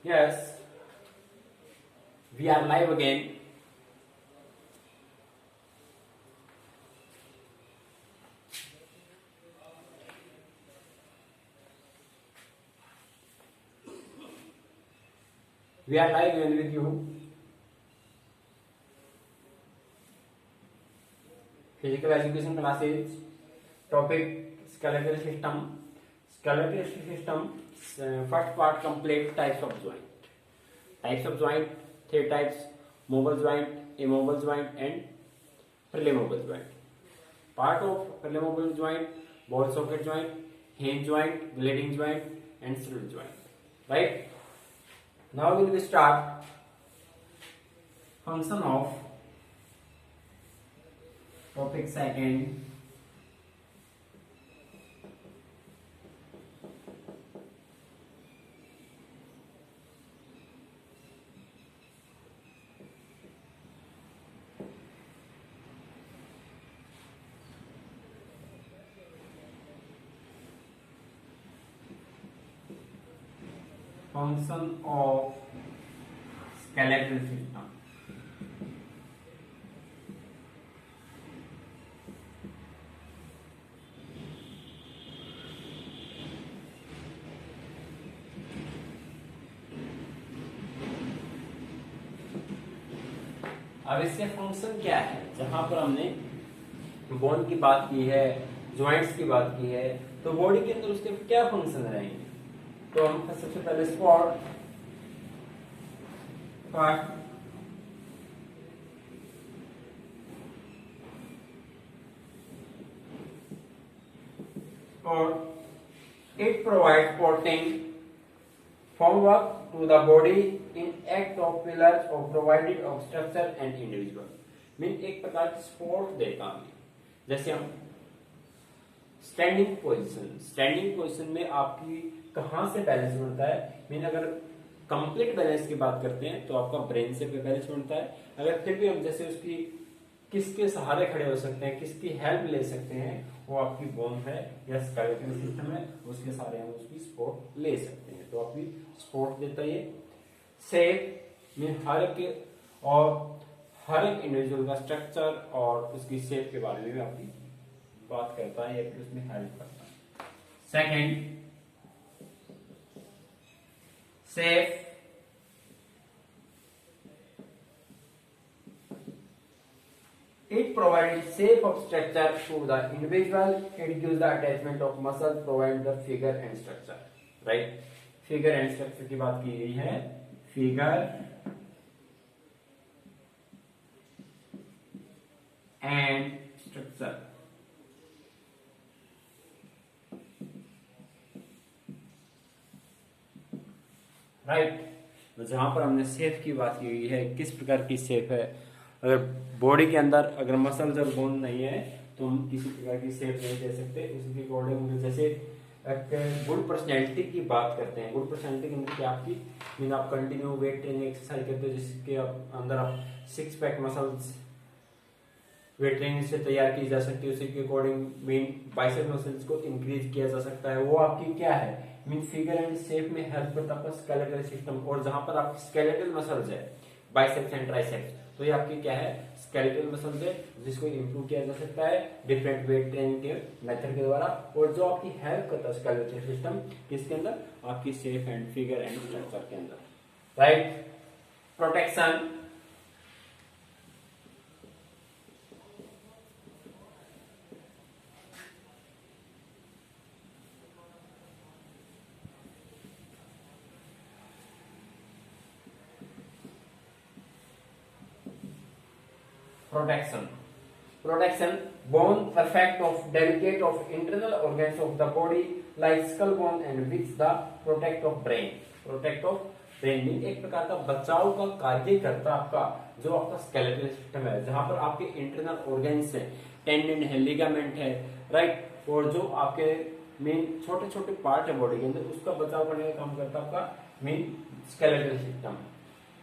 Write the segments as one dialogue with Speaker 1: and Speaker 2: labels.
Speaker 1: Yes, we are live again. We are live again with you. Physical education classes. Topic skeletal system. Skeletal system. First part complete types of joint. Types of joint, three types: mobile joint, immobile joint, and pre-mobile joint. Part of pre-mobile joint: ball socket joint, hinge joint, gliding joint, and slit joint. Right? Now we will start function of topic second. Function of skeletal system. अब इससे function क्या है? जहां पर हमने bone की बात की है, ज्वाइंट्स की बात की है, तो बॉडी के अंदर उसके क्या फंक्शन रहेंगे? तो हम सबसे पहले स्पॉट, कट, और it provides supporting formwork to the body in act of pillars of provided of structure and individual. Mean एक प्रकार की सपोर्ट देता है। जैसे हम स्टैंडिंग पोजीशन में आपकी कहां से बैलेंस बनता है? मीन अगर कंप्लीट बैलेंस की बात करते हैं तो आपका ब्रेन से बैलेंस बनता है। अगर फिर भी हम जैसे उसकी किसके सहारे खड़े हो सकते हैं, किसकी हेल्प ले सकते हैं, वो आपकी बोन है या स्केलेटल सिस्टम है, उसके सहारे हम उसकी सपोर्ट ले सकते हैं। तो आपकी सपोर्ट देता है। शेप में हर एक इंडिविजुअल का स्ट्रक्चर और उसकी शेप के बारे में भी आपकी बात करता है या फिर उसमें हेल्प करता है। Second, shape it provides shape of structure to the individual. It gives the attachment of muscle, provide the figure and structure. Right? Figure and structure की बात की गई है। Figure and structure. Right? तो जहां पर हमने शेप की बात की गई है, किस प्रकार की शेप है? अगर बॉडी के अंदर अगर मसल्स और बोन नहीं है तो हम किसी प्रकार की शेप नहीं दे सकते। उसके अकॉर्डिंग जैसे गुड पर्सनैलिटी की बात करते हैं, गुड पर्सनैलिटी के अंदर क्या आपकी मीन आप कंटिन्यू वेट ट्रेनिंग एक्सरसाइज करते हो जिसके अंदर आप 6 पैक मसल्स वेट ट्रेनिंग से तैयार की जा सकती है। उसी के अकॉर्डिंग मीन बाइसेप मसल्स को इंक्रीज किया जा सकता है। वो आपकी क्या है? मीन फिगर एंड शेप में हेल्प करता है आपका स्केलेटल सिस्टम। और जहां पर आपकी स्केलेटल मसल्स है, बाइसेप्स एंड ट्राइसेप्स, तो ये आपकी क्या है? स्केलेटल मसल्स है, जिसको इंप्रूव किया जा सकता है डिफरेंट वेट ट्रेनिंग के मेथड के द्वारा। और जो आपकी हेल्प करता है स्केलेटल सिस्टम किसके अंदर? आपकी shape and figure and structure के अंदर। Right? Protection, protection bone perfect of delicate of internal organs of the body like skull bone and which the protect of brain mean एक प्रकार का बचाव का कार्य करता आपका जो आपका स्केलेटल सिस्टम है, जहां पर आपके इंटरनल ऑर्गन्स है, टेंडन है, लिगामेंट है, राइट, और जो आपके मेन छोटे छोटे पार्ट है बॉडी के अंदर, उसका बचाव करने का काम करता है आपका मेन स्केलेटल सिस्टम।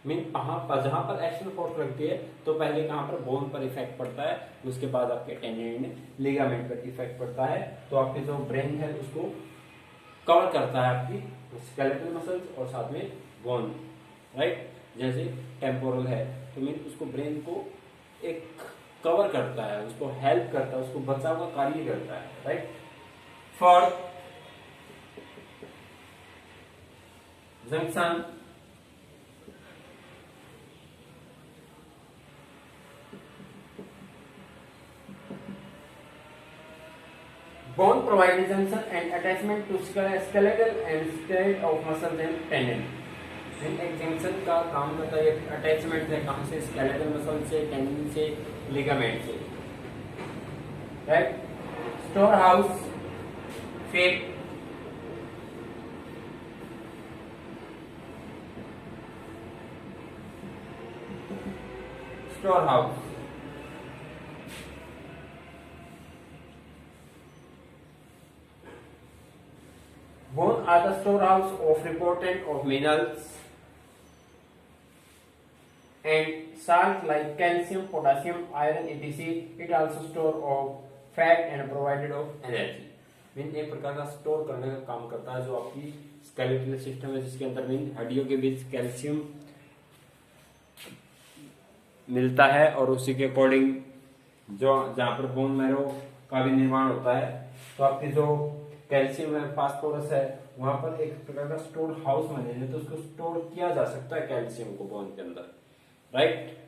Speaker 1: मीन जहां पर एक्शन फोर्स लगती है तो पहले कहां पर बोन पर इफेक्ट पड़ता है, उसके बाद आपके टेंडन लिगामेंट पर इफेक्ट पड़ता है। तो आपके जो ब्रेन है उसको कवर करता है आपकी स्केलेटल मसल्स और साथ में बोन, राइट। जैसे टेम्पोरल है तो मीन उसको ब्रेन को एक कवर करता है, उसको हेल्प करता है, उसको बचाव का कार्य करता है, right. For junction bone provides junction and attachment to skeletal and skeleton of muscles and tendon। एक जंक्शन का काम करता है, अटैचमेंट है कहां से, स्केलेटल मसल से, टेंडन से, लिगामेंट से, right. Store house fat store house bone are the storehouse of important of minerals and salt like calcium, potassium, iron, etc. It also store of fat and provided of energy। Mean एक प्रकार का store करने का काम करता है जो आपकी स्केलेटल सिस्टम है, जिसके अंदर मीन हड्डियों के बीच कैल्शियम मिलता है और उसी के अकॉर्डिंग जो जहां पर बोन मैरो का भी निर्माण होता है तो आपकी जो कैल्शियम है, फास्फोरस है, वहां पर एक प्रकार का स्टोर हाउस बने हैं, तो उसको स्टोर किया जा सकता है कैल्शियम को बोन के अंदर, राइट।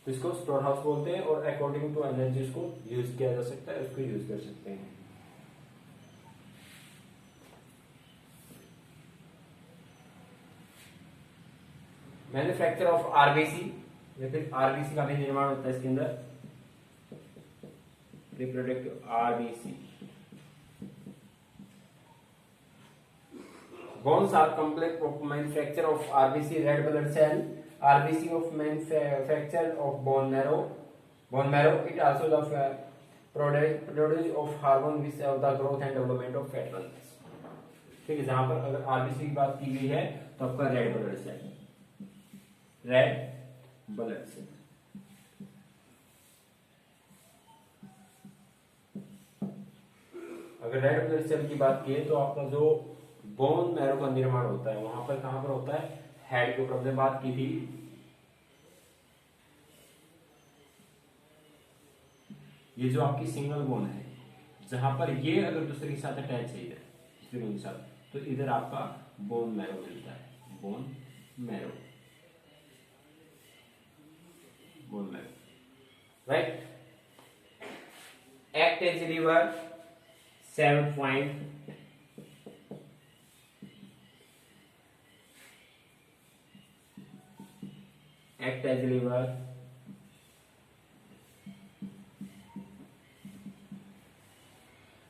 Speaker 1: तो इसको स्टोर हाउस बोलते हैं और अकॉर्डिंग टू एनर्जी इसको यूज किया जा सकता है, उसको यूज कर सकते हैं। मैन्युफैक्चर ऑफ आरबीसी, या फिर आरबीसी का भी निर्माण होता है इसके अंदर, reproductive RBC. Bones are complex of manufacture of RBC red blood cell, RBC of manufacture of bone marrow. Bone marrow it also the produce of hormone which have the growth and development of fat cells। ठीक है, जहां पर अगर RBC की बात की गई है तो आपका red blood cell, red blood cell. अगर रेड ब्लड सेल की बात की तो आपका जो बोन मैरो का निर्माण होता है वहां पर कहां पर होता है, हेड के ऊपर हमने बात की थी। ये जो आपकी सिंगल बोन है, जहां पर ये अगर दूसरे के साथ अटैच है इधर दूसरे बोन के साथ, तो इधर आपका बोन मैरो मिलता है, bone marrow, bone marrow, right. Act as lever 7 point act as liver,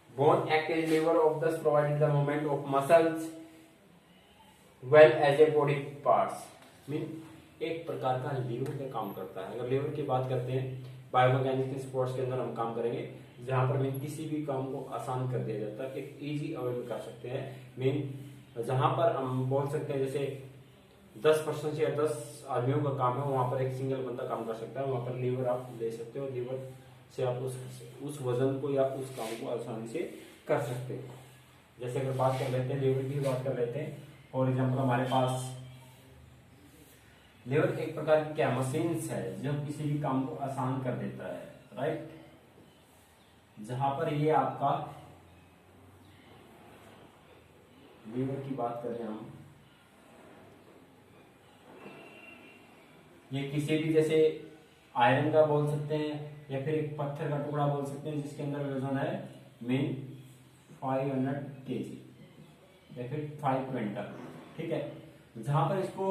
Speaker 1: bone act as liver of thus providing the movement of muscles well as a body parts। Mean एक प्रकार का liver का काम करता है। अगर लीवर की बात करते हैं बायोमैकेनिकल स्पोर्ट्स के अंदर हम काम करेंगे, जहां पर मीन किसी भी काम को आसान कर दिया जाता है, एक इजी अवे में कर सकते हैं। मीन जहां पर हम बोल सकते हैं जैसे 10% या 10 आदमियों का काम है, वहां पर एक सिंगल बंदा काम कर सकता है, वहां पर लीवर आप ले सकते हो, लीवर से आप उस वजन को या उस काम को आसानी से कर सकते हो। जैसे अगर बात कर लेते हैं लीवर की बात कर लेते हैं, फॉर एग्जाम्पल हमारे पास लीवर एक प्रकार की क्या मशीन्स है जो किसी भी काम को आसान कर देता है, राइट। जहां पर ये आपका लीवर की बात करें हम, ये किसी भी जैसे आयरन का बोल सकते हैं या फिर एक पत्थर का टुकड़ा बोल सकते हैं जिसके अंदर वजन है मीन 500 kg या फिर 5 क्विंटल, ठीक है। जहां पर इसको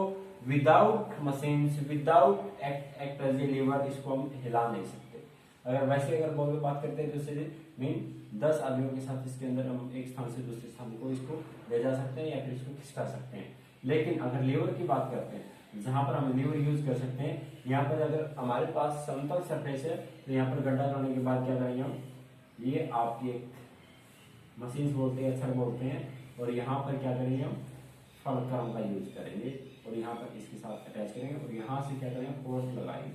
Speaker 1: without machine, without act as a lever इसको हम हिला नहीं सकते। अगर वैसे अगर बात करते हैं जैसे मीन 10 आदमियों के साथ इसके अंदर हम एक स्थान से दूसरे स्थान को इसको ले जा सकते हैं या फिर इसको खिसका सकते हैं। लेकिन अगर लीवर की बात करते हैं जहां पर हम लीवर यूज कर सकते हैं, यहाँ पर अगर हमारे पास समतल सरफेस है तो यहाँ पर गड्ढा करने के बाद क्या करेंगे हम, ये आपकी एक मशीन बोलते हैं, छड़ बोलते हैं, और यहाँ पर क्या करेंगे हम फलक्रम का यूज करेंगे और यहाँ पर इसके साथ अटैच करेंगे और यहाँ से क्या करेंगे फोर्स लगाएंगे,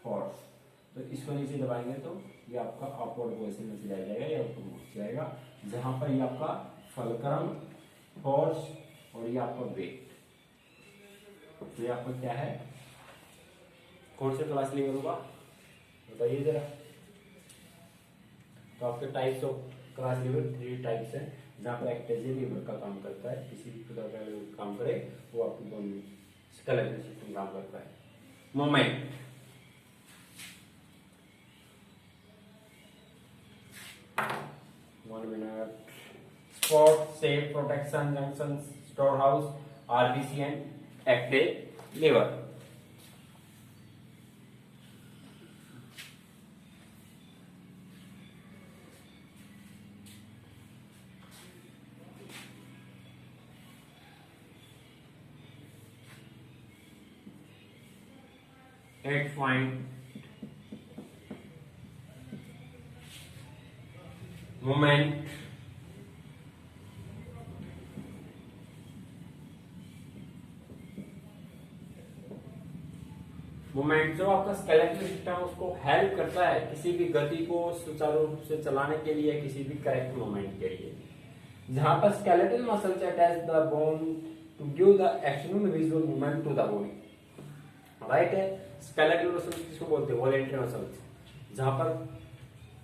Speaker 1: फोर्स। तो इसको नीचे दबाएंगे तो ये आपका अपवर्ड पोजिशन में चला जाएगा या ऊपर पहुंच जाएगा, जहां पर ये आपका फलक्रम, फोर्स और ये आपका वेट, तो ये आपका क्या है, कौन सा क्लास लीवर होगा बताइए जरा। तो आपके types of class lever 3 types हैं, जहाँ पर एक्टेजिया लीवर का काम करता है, किसी भी प्रकार का लीवर काम करे वो आपकी बोन में स्केलेटल सिस्टम काम करता है। Moment, sport, safe, protection, junctions, storehouse, RBC and active liver. Eight point movement, movement जो आपका स्केलेटल सिस्टम उसको हेल्प करता है किसी भी गति को सुचारू रूप से चलाने के लिए, किसी भी करेक्ट मूवमेंट के लिए। जहां पर skeletal muscles attach the bone to give the external visual movement to the body, right है। स्केलेटल मसल्स किसको बोलते हैं, वॉलेंटरी मसल्स। जहां पर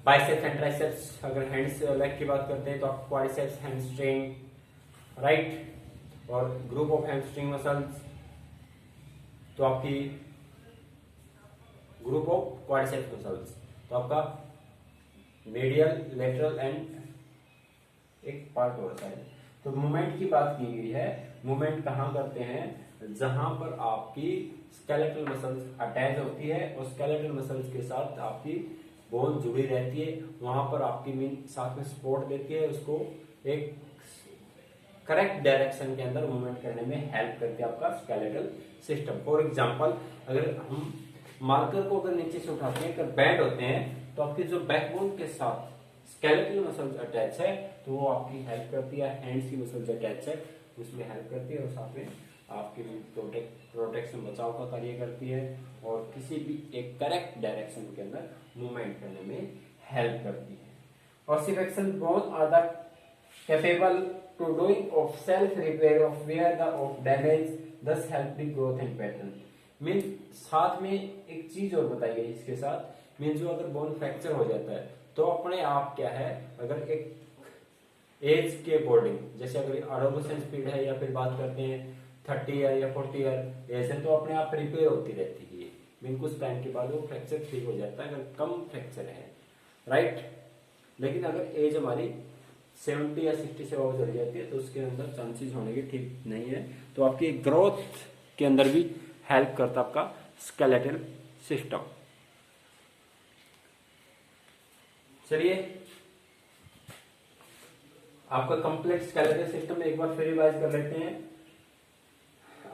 Speaker 1: बाइसेप्स एंड ट्राइसेप्स, अगर हैंड्स लेग की बात करते हैं तो आप क्वाड्रिसेप्स, हैमस्ट्रिंग, राइट, और ग्रुप ऑफ हैमस्ट्रिंग मसल्स तो आपकी ग्रुप ऑफ क्वाड्रिसेप्स मसल्स, तो आपका मीडियल, लेटरल एंड एक पार्ट और है। तो मूवमेंट की बात की गई है, मूवमेंट कहाँ करते हैं, जहां पर आपकी स्केलेटल मसल्स अटैच होती है और स्केलेटल मसल्स के साथ आपकी बोन जुड़ी रहती है, वहां पर आपकी मीन साथ में सपोर्ट देती है, उसको एक करेक्ट डायरेक्शन के अंदर मूवमेंट करने में हेल्प करती है आपका स्केलेटल सिस्टम। फॉर एग्जांपल, अगर हम मार्कर को अगर नीचे से उठाते हैं, अगर बैंड होते हैं तो आपके जो बैकबोन के साथ स्केलेटल मसल्स अटैच है तो वो आपकी हेल्प करती है, हैंड्स की मसल्स अटैच है उसमें हेल्प करती है, और साथ में आपकी प्रोटेक्शन, बचाव का कार्य करती है, और किसी भी एक करेक्ट डायरेक्शन के अंदर मूवमेंट करने में हेल्प करती है। Ossification bone are the capable to doing of self repair of where the of damage, thus help the growth and pattern. Mean साथ में एक चीज और बताई गई इसके साथ, मीन जो अगर बोन फ्रैक्चर हो जाता है तो अपने आप क्या है, अगर एक एज के अकॉर्डिंग, जैसे अगर एडोलेसेंस पीरियड है या फिर बात करते हैं 30 ईयर या 40 ईयर एज है, तो अपने आप रिपेयर होती रहती है, मीन कुछ टाइम के बाद वो फ्रैक्चर ठीक हो जाता है अगर कम फ्रैक्चर है, राइट। लेकिन अगर एज हमारी 70 या 60 से ओवर चली जाती है तो उसके अंदर चांसेस होने के ठीक नहीं है, तो आपकी ग्रोथ के अंदर भी हेल्प करता आपका स्केलेटल सिस्टम। चलिए आपका कंप्लेक्स स्केलेटल सिस्टम एक बार फिर रिवाइज कर लेते हैं।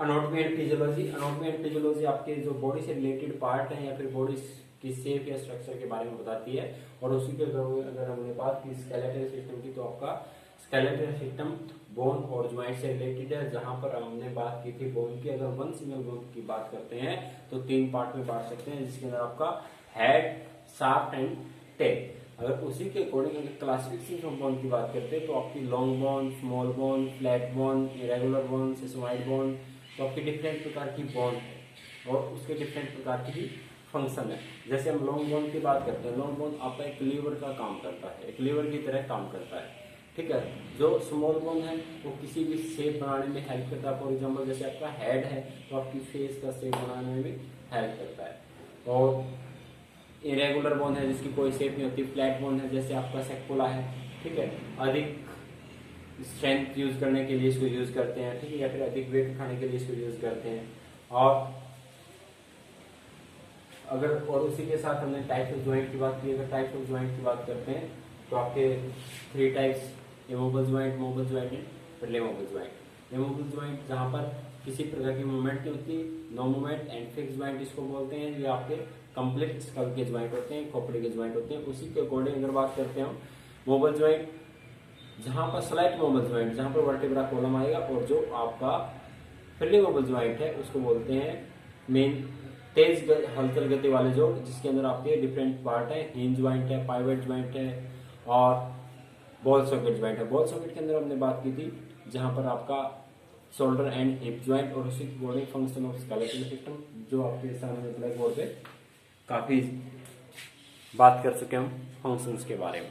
Speaker 1: Anatomy and physiology, anatomy and physiology आपके जो बॉडी से रिलेटेड पार्ट हैं या फिर बॉडी की शेप या स्ट्रक्चर के बारे में बताती है, और उसी के अगर हमने बात की स्केलेटल सिस्टम की, तो आपका स्केलेटल सिस्टम बोन और ज्वाइंट से रिलेटेड है। जहां पर हमने बात की थी बोन की, अगर वन सिंगल बोन की बात करते हैं तो 3 पार्ट में बांट सकते हैं, जिसके अंदर आपका हेड, शाफ्ट एंड टेल। अगर उसी के अकॉर्डिंग क्लासिफिकेशन ऑफ बोन की बात करते हैं तो आपकी long bone, small bone, flat bone, irregular bone, sesamoid bone, तो आपकी डिफरेंट प्रकार की बोन है और उसके डिफरेंट प्रकार की भी फंक्शन है। जैसे हम लॉन्ग बोन की बात करते हैं, लॉन्ग बोन आपका एक लीवर का काम करता है, एक लीवर की तरह काम करता है, ठीक है। जो स्मॉल बोन है वो किसी भी शेप बनाने में हेल्प करता है। फॉर एग्जांपल जैसे आपका हेड है तो आपकी फेस का शेप बनाने में हेल्प करता है, और इरेगुलर बोन है जिसकी कोई शेप नहीं होती, फ्लैट बोन है जैसे आपका सेक्पुला है, ठीक है, अधिक स्ट्रेंथ यूज करने के लिए इसको यूज करते हैं, ठीक है, या फिर अधिक वेट उठाने के लिए इसको यूज करते हैं। और अगर और उसी के साथ हमने टाइप्स ऑफ ज्वाइंट की बात की, अगर टाइप्स ऑफ ज्वाइंट की बात करते हैं तो आपके 3 types, immobile joint, mobile joint and लेमोबल ज्वाइंट। इमोबल ज्वाइंट जहां पर किसी प्रकार की मूवमेंट नहीं होती, no movement and fix joint इसको बोलते हैं, ये आपके कंप्लीट स्कल के ज्वाइंट होते हैं, खोपड़ी के ज्वाइंट होते हैं। उसी के अकॉर्डिंग अगर बात करते हैं हम मोबल ज्वाइंट, जहां पर स्लाइट मोबल ज्वाइंट, जहां पर वर्टेब्रा कॉलम आएगा, और जो आपका फ्रीली मोबल ज्वाइंट है उसको बोलते हैं मेन तेज हलचल गति वाले जोड़, जिसके अंदर आपके डिफरेंट पार्ट है, हिंज ज्वाइंट है, पाइवट ज्वाइंट है और बॉल सॉकेट ज्वाइंट है। बॉल सॉकेट के अंदर हमने बात की थी जहां पर आपका शोल्डर एंड हिप ज्वाइंट और उसकी body function of skeletal system, जो आपके सामने ब्लैक बोर्ड पे काफी बात कर चुके हम फंक्शंस के बारे में,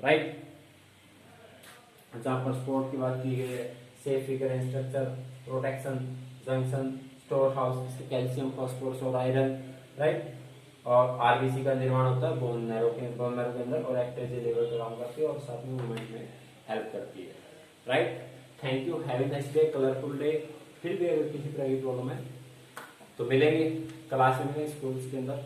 Speaker 1: राइट। जहाँ पर स्पोर्ट की बात की गई है, safe figure structure, protection, junction, store house, calcium, phosphorus और आयरन, राइट। और आरबीसी का निर्माण होता है बोन मैरो के अंदर और एक्ट एज ए लेवल पे काम करती है और साथ में मूवमेंट में हेल्प करती है, right. Thank you, have a nice day, colourful day. फिर भी अगर किसी तरह की प्रॉब्लम है तो मिलेंगे, क्लास में मिलेंगे स्कूल्स के अंदर।